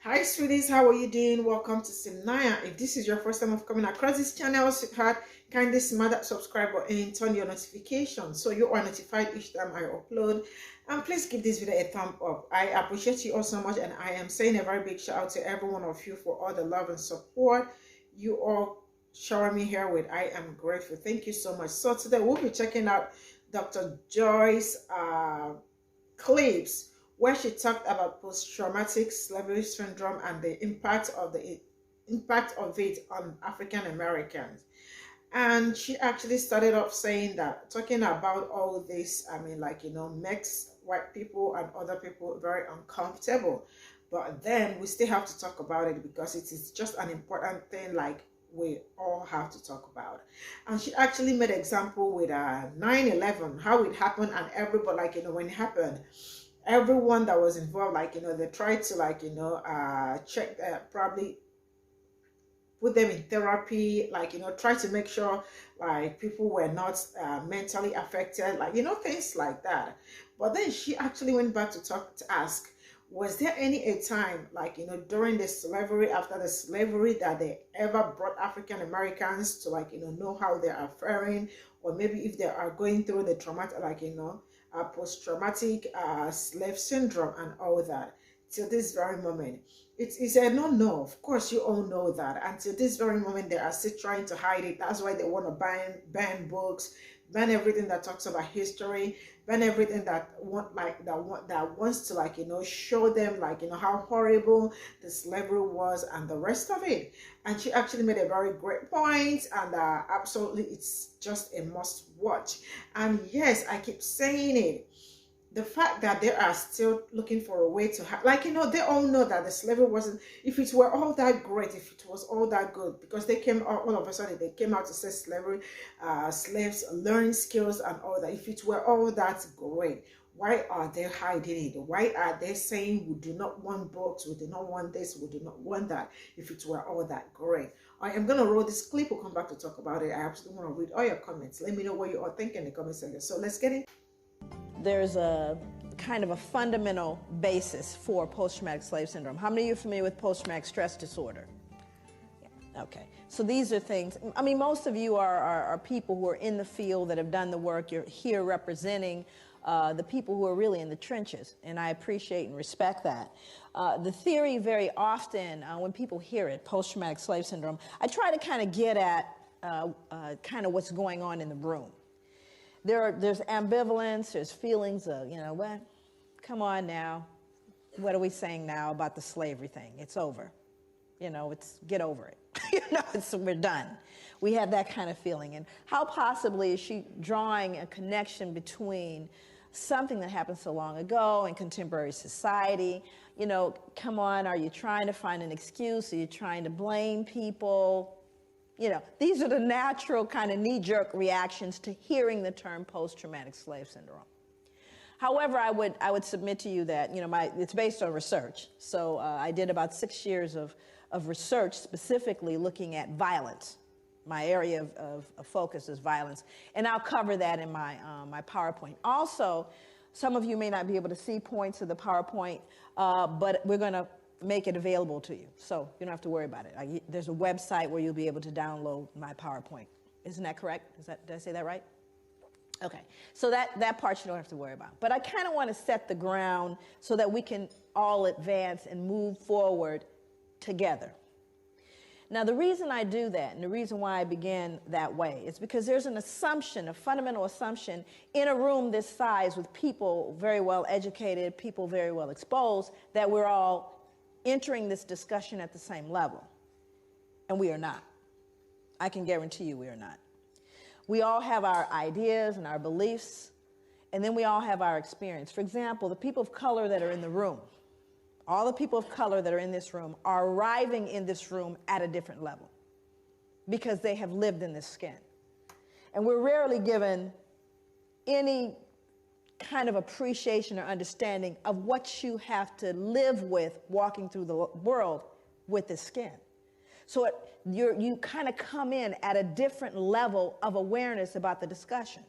Hi sweeties, how are you doing? Welcome to Cimnanya. If this is your first time of coming across this channel, sweetheart, kindly smash that subscribe button and turn your notifications so you are notified each time I upload. And please give this video a thumb up. I appreciate you all so much, and I am saying a very big shout out to every one of you for all the love and support you all shower me here with. I am grateful. Thank you so much. So today we'll be checking out Dr. Joy's clips where she talked about post-traumatic slavery syndrome and the impact of it on African Americans. And she actually started off saying that, talking about all this, makes white people and other people very uncomfortable. But then we still have to talk about it because it is just an important thing, like we all have to talk about. And she actually made an example with 9/11, how it happened, and everybody, when it happened, everyone that was involved, they tried to check, probably put them in therapy, try to make sure people were not mentally affected, things like that. But then she actually went back to ask, was there a time, during the slavery, after the slavery, that they ever brought African Americans to know how they are faring, or maybe if they are going through the traumatic, post-traumatic slave syndrome and all that. Till this very moment, it's a no. Of course, you all know that. Until this very moment, they are still trying to hide it. That's why they want to ban books, ban everything that talks about history, ban everything that wants to show them how horrible the slavery was and the rest of it. And she actually made a very great point, and absolutely, it's just a must watch. And yes, I keep saying it, the fact that they are still looking for a way to they all know that the slavery wasn't, if it were all that great, if it was all that good, because they came out, all of a sudden they came out to say slavery, slaves learn skills and all that. If it were all that great, why are they hiding it? Why are they saying we do not want books, we do not want this, we do not want that, if it were all that great? I am going to roll this clip. We'll come back to talk about it. I absolutely want to read all your comments. Let me know what you all think in the comment section. So let's get in. There's a kind of a fundamental basis for post-traumatic slave syndrome. How many of you are familiar with post-traumatic stress disorder? Yeah. Okay. So these are things, I mean, most of you are people who are in the field that have done the work. You're here representing the people who are really in the trenches, and I appreciate and respect that. The theory very often, when people hear it, post-traumatic slave syndrome, I try to kind of get at kind of what's going on in the room. There's ambivalence, there's feelings of, what? Come on now. What are we saying now about the slavery thing? It's over. Get over it. We're done. We have that kind of feeling. And how possibly is she drawing a connection between something that happened so long ago and contemporary society? Come on, are you trying to find an excuse? Are you trying to blame people? These are the natural kind of knee-jerk reactions to hearing the term post-traumatic slave syndrome. However, I would submit to you that, it's based on research. So I did about 6 years of research specifically looking at violence. My area of focus is violence. And I'll cover that in my PowerPoint. Also, some of you may not be able to see points of the PowerPoint, but we're going to make it available to you, so you don't have to worry about it. There's a website where you'll be able to download my PowerPoint. Isn't that correct? Did I say that right? Okay, so that part you don't have to worry about. But I kind of want to set the ground so that we can all advance and move forward together. Now, the reason I do that, and the reason why I began that way, is because there's an assumption, a fundamental assumption, in a room this size with people very well educated, people very well exposed, that we're all entering this discussion at the same level. And we are not. I can guarantee you we are not. We all have our ideas and our beliefs, and then we all have our experience. For example, the people of color that are in the room, all the people of color that are in this room are arriving in this room at a different level because they have lived in this skin. And we're rarely given any kind of appreciation or understanding of what you have to live with walking through the world with this skin. So you kind of come in at a different level of awareness about the discussion.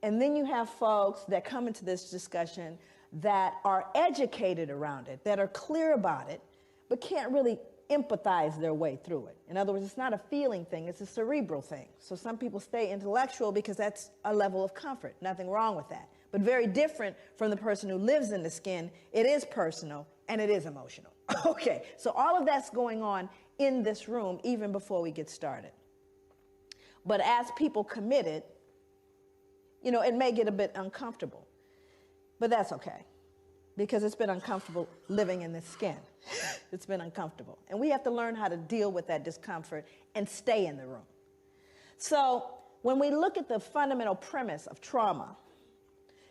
And then you have folks that come into this discussion that are educated around it, that are clear about it, but can't really empathize their way through it. In other words, it's not a feeling thing, it's a cerebral thing. So some people stay intellectual because that's a level of comfort. Nothing wrong with that. But very different from the person who lives in the skin. It is personal and it is emotional. Okay, so all of that's going on in this room even before we get started. But as people commit it, you know, it may get a bit uncomfortable. But that's okay, because it's been uncomfortable living in this skin. It's been uncomfortable. And we have to learn how to deal with that discomfort and stay in the room. So when we look at the fundamental premise of trauma,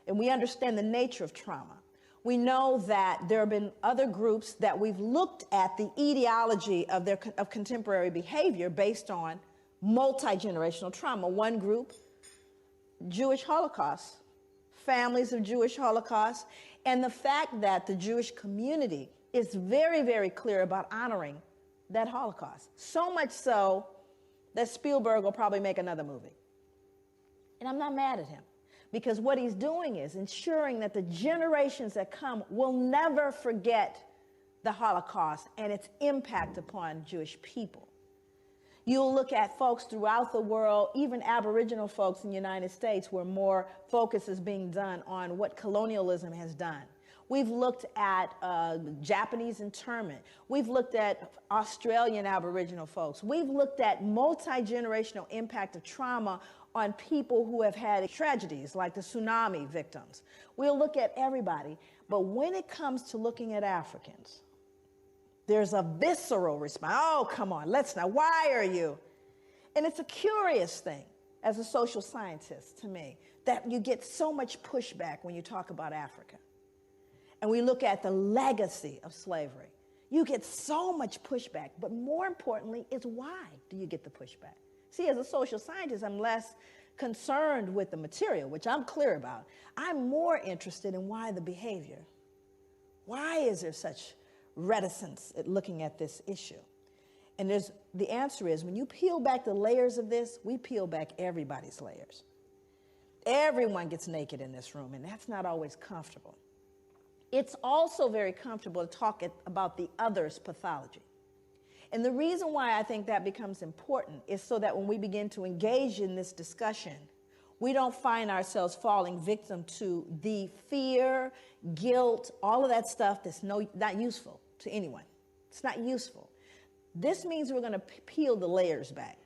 and we understand the nature of trauma, we know that there have been other groups that we've looked at the etiology of contemporary behavior based on multi-generational trauma. One group, Jewish Holocaust, families of Jewish Holocaust, and the fact that the Jewish community is very, very clear about honoring that Holocaust. So much so that Spielberg will probably make another movie. And I'm not mad at him, because what he's doing is ensuring that the generations that come will never forget the Holocaust and its impact upon Jewish people. You'll look at folks throughout the world, even Aboriginal folks in the United States, where more focus is being done on what colonialism has done. We've looked at Japanese internment. We've looked at Australian Aboriginal folks. We've looked at multi-generational impact of trauma on people who have had tragedies like the tsunami victims. We'll look at everybody. But when it comes to looking at Africans, there's a visceral response. Oh, come on, let's not. Why are you? And it's a curious thing as a social scientist to me that you get so much pushback when you talk about Africa. And we look at the legacy of slavery. You get so much pushback, but more importantly is why do you get the pushback? See, as a social scientist, I'm less concerned with the material, which I'm clear about. I'm more interested in why the behavior. Why is there such reticence at looking at this issue? And the answer is, when you peel back the layers of this, we peel back everybody's layers. Everyone gets naked in this room, and that's not always comfortable. It's also very comfortable to talk about the other's pathology. And the reason why I think that becomes important is so that when we begin to engage in this discussion, we don't find ourselves falling victim to the fear, guilt, all of that stuff that's not useful to anyone. It's not useful. This means we're going to peel the layers back.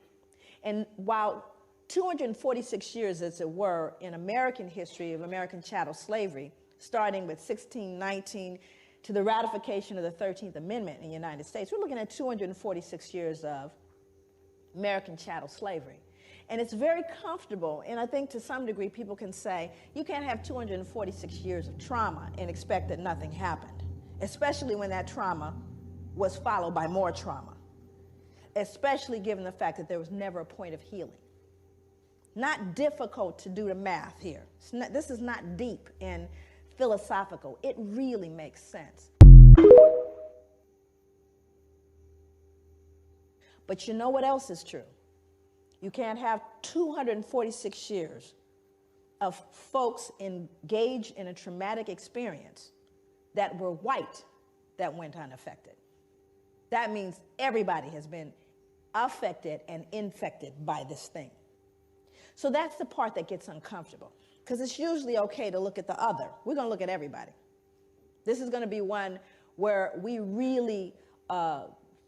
And while 246 years, as it were, in American history of American chattel slavery, starting with 1619 to the ratification of the 13th Amendment in the United States, we're looking at 246 years of American chattel slavery. And it's very comfortable, and I think to some degree people can say, you can't have 246 years of trauma and expect that nothing happened, especially when that trauma was followed by more trauma, especially given the fact that there was never a point of healing. Not difficult to do the math here. This is not deep and philosophical. It really makes sense. But you know what else is true? You can't have 246 years of folks engaged in a traumatic experience that were white that went unaffected. That means everybody has been affected and infected by this thing. So that's the part that gets uncomfortable, because it's usually okay to look at the other. We're going to look at everybody. This is going to be one where we really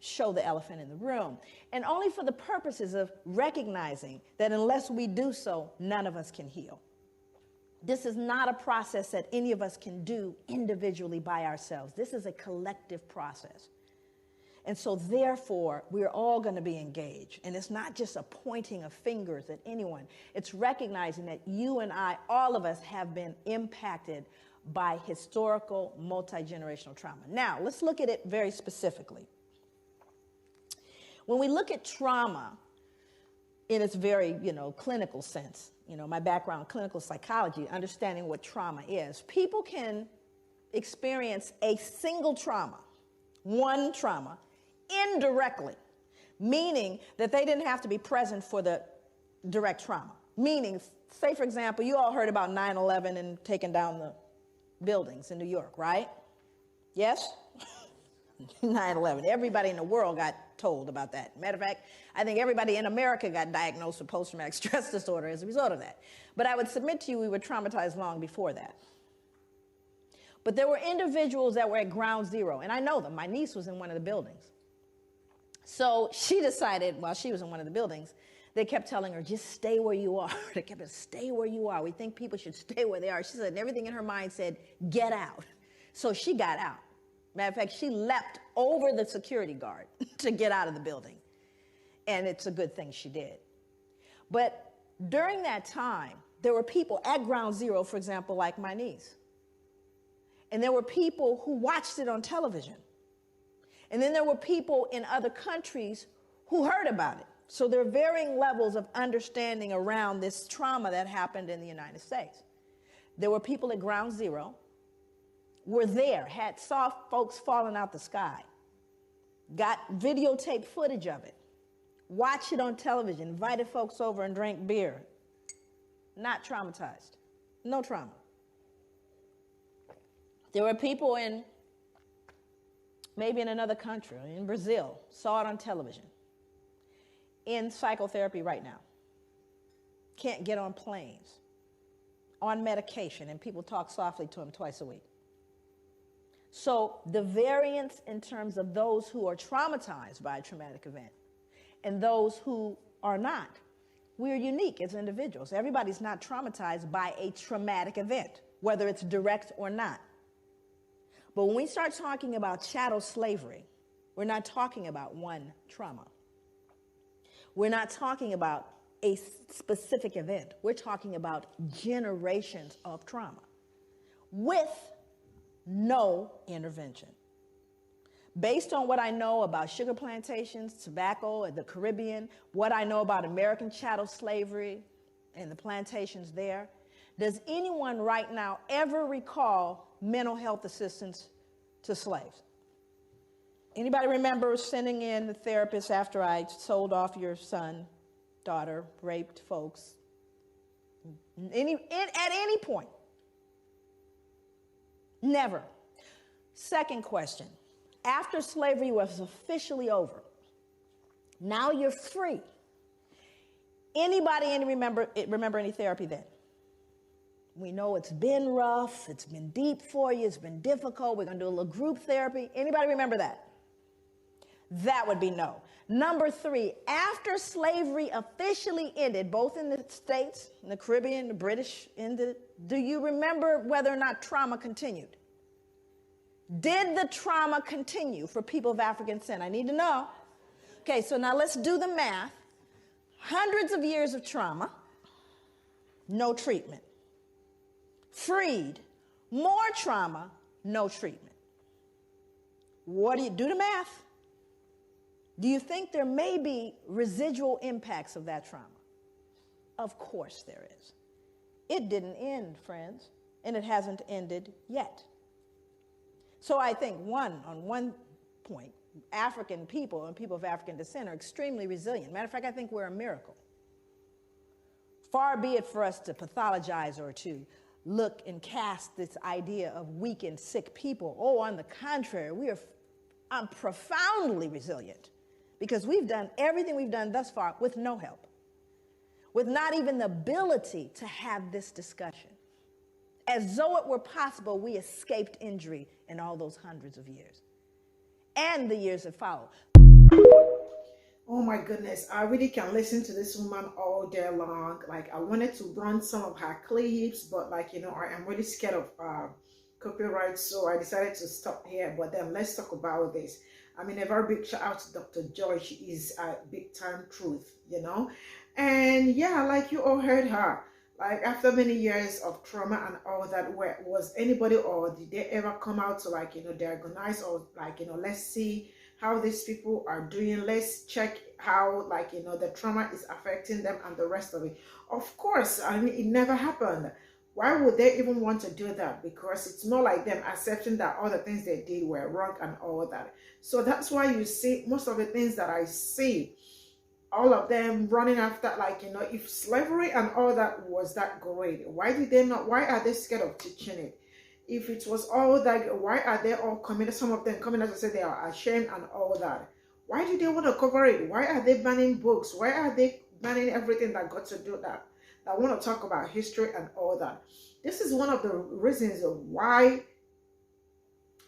show the elephant in the room, and only for the purposes of recognizing that unless we do so, none of us can heal. This is not a process that any of us can do individually by ourselves. This is a collective process. And so therefore, we're all going to be engaged. And it's not just a pointing of fingers at anyone. It's recognizing that you and I, all of us, have been impacted by historical multi-generational trauma. Now, let's look at it very specifically. When we look at trauma in its very, clinical sense, my background, clinical psychology, understanding what trauma is, people can experience a single trauma, one trauma, indirectly, meaning that they didn't have to be present for the direct trauma. Meaning, say, for example, you all heard about 9/11 and taking down the buildings in New York, right? Yes? 9/11. Everybody in the world got told about that. Matter of fact, I think everybody in America got diagnosed with post-traumatic stress disorder as a result of that. But I would submit to you, we were traumatized long before that. But there were individuals that were at ground zero, and I know them. My niece was in one of the buildings. So she decided, while she was in one of the buildings, they kept telling her, just stay where you are. They kept saying, stay where you are. We think people should stay where they are. She said, and everything in her mind said, get out. So she got out. Matter of fact, she leapt over the security guard to get out of the building. And it's a good thing she did. But during that time, there were people at ground zero, for example, like my niece. And there were people who watched it on television. And then there were people in other countries who heard about it. So there are varying levels of understanding around this trauma that happened in the United States. There were people at ground zero, were there, saw folks falling out the sky, got videotape footage of it, watched it on television, invited folks over and drank beer. Not traumatized. No trauma. There were people maybe in another country, in Brazil, saw it on television, in psychotherapy right now, can't get on planes, on medication, and people talk softly to them twice a week. So the variance in terms of those who are traumatized by a traumatic event and those who are not, we're unique as individuals. Everybody's not traumatized by a traumatic event, whether it's direct or not. But when we start talking about chattel slavery, we're not talking about one trauma. We're not talking about a specific event. We're talking about generations of trauma with no intervention. Based on what I know about sugar plantations, tobacco, and the Caribbean, what I know about American chattel slavery and the plantations there, does anyone right now ever recall mental health assistance to slaves? Anybody remember sending in the therapist after I sold off your son, daughter, raped folks? At any point? Never. Second question. After slavery was officially over, now you're free. Anybody remember any therapy then? We know it's been rough, it's been deep for you, it's been difficult. We're going to do a little group therapy. Anybody remember that? That would be no. Number 3, after slavery officially ended, both in the States, in the Caribbean, the British, do you remember whether or not trauma continued? Did the trauma continue for people of African descent? I need to know. Okay, so now let's do the math. Hundreds of years of trauma, no treatment. Freed, more trauma, no treatment. What do you do the math? Do you think there may be residual impacts of that trauma? Of course there is. It didn't end, friends, and it hasn't ended yet. So I think on one point, African people and people of African descent are extremely resilient. Matter of fact, I think we're a miracle. Far be it for us to pathologize or to look and cast this idea of weak and sick people. Oh, on the contrary, I'm profoundly resilient because we've done everything we've done thus far with no help, with not even the ability to have this discussion. As though it were possible, we escaped injury in all those hundreds of years and the years that followed. Oh my goodness, I really can listen to this woman all day long. Like, I wanted to run some of her clips, but I am really scared of copyright, so I decided to stop here. But then let's talk about this. I mean, a very big shout out to Dr. Joy. She is a big time truth, and yeah, like you all heard her. Like, after many years of trauma and all that, was anybody, or did they ever come out to diagnose, or let's see how these people are doing, let's check how the trauma is affecting them and the rest of it? Of course, I mean, it never happened. Why would they even want to do that? Because it's more like them accepting that all the things they did were wrong and all that. So that's why you see most of the things that I see, all of them running after, if slavery and all that was that great, why are they scared of teaching it? If it was all that, why are they all coming, some of them coming out to say they are ashamed and all that? Why do they want to cover it? Why are they banning books? Why are they banning everything that got to do that? That want to talk about history and all that. This is one of the reasons why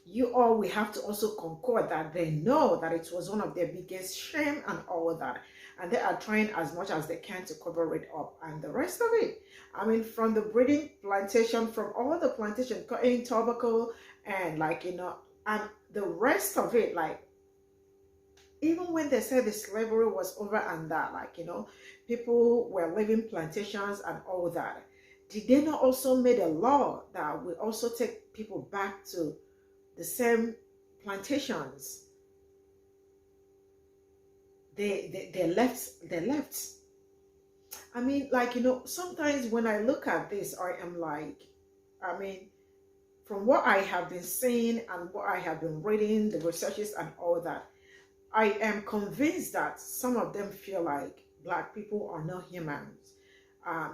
you all we have to also concord that they know that it was one of their biggest shame and all that, and they are trying as much as they can to cover it up. And the rest of it, I mean, from the breeding plantation, from all the plantation cutting tobacco and like, you know, and the rest of it, like, even when they said the slavery was over and that, like, you know, people were living plantations and all that, did they not also made a law that will also take people back to the same plantations? They left. I mean, like, you know, sometimes when I look at this, I am like, I mean, from what I have been seeing and what I have been reading, the researches and all that, I am convinced that some of them feel like Black people are not humans.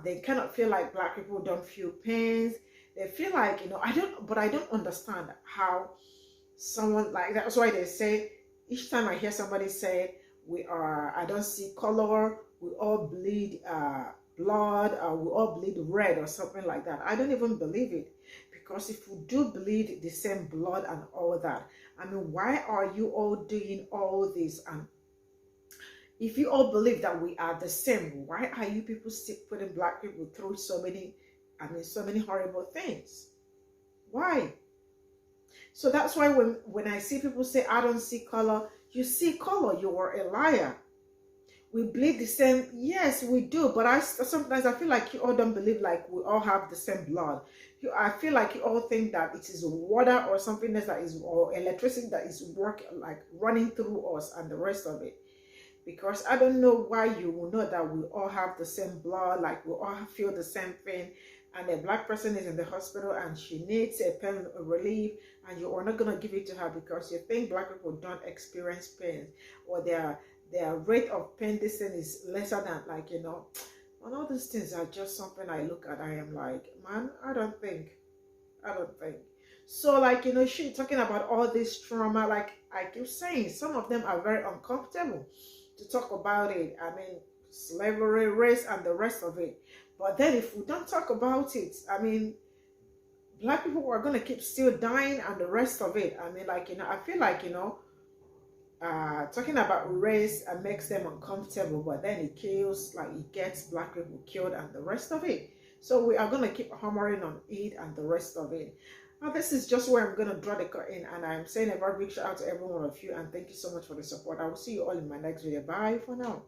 They cannot feel like Black people don't feel pains. They feel like, you know, I don't understand how someone like that. That's why they say, each time I hear somebody say, I don't see color, we all bleed blood, we all bleed red or something like that. I don't even believe it. Because if we do bleed the same blood and all that, I mean, why are you all doing all this? And if you all believe that we are the same, why are you people still putting Black people through so many horrible things? Why? So that's why when I see people say, I don't see color, you see color, you are a liar. We bleed the same. Yes, we do. But sometimes I feel like you all don't believe like we all have the same blood. I feel like you all think that it is water or something else that is, or electricity that is like running through us and the rest of it. Because I don't know why you will know that we all have the same blood, like we all feel the same thing, and a Black person is in the hospital and she needs a pain relief, and you are not going to give it to her because you think Black people don't experience pain, or their rate of pain distance is lesser than, like, you know. And all these things are just something I look at, I am like, man, I don't think. So, like, you know, she talking about all this trauma, like I keep saying, some of them are very uncomfortable to talk about it. I mean, slavery, race, and the rest of it. But then if we don't talk about it, I mean, Black people are going to keep still dying and the rest of it. I mean, like, you know, I feel like, you know, talking about race makes them uncomfortable, but then it kills, like, it gets Black people killed and the rest of it. So we are going to keep hammering on it and the rest of it. Now, this is just where I'm going to draw the curtain, and I'm saying a very big shout out to every one of you, and thank you so much for the support. I will see you all in my next video. Bye for now.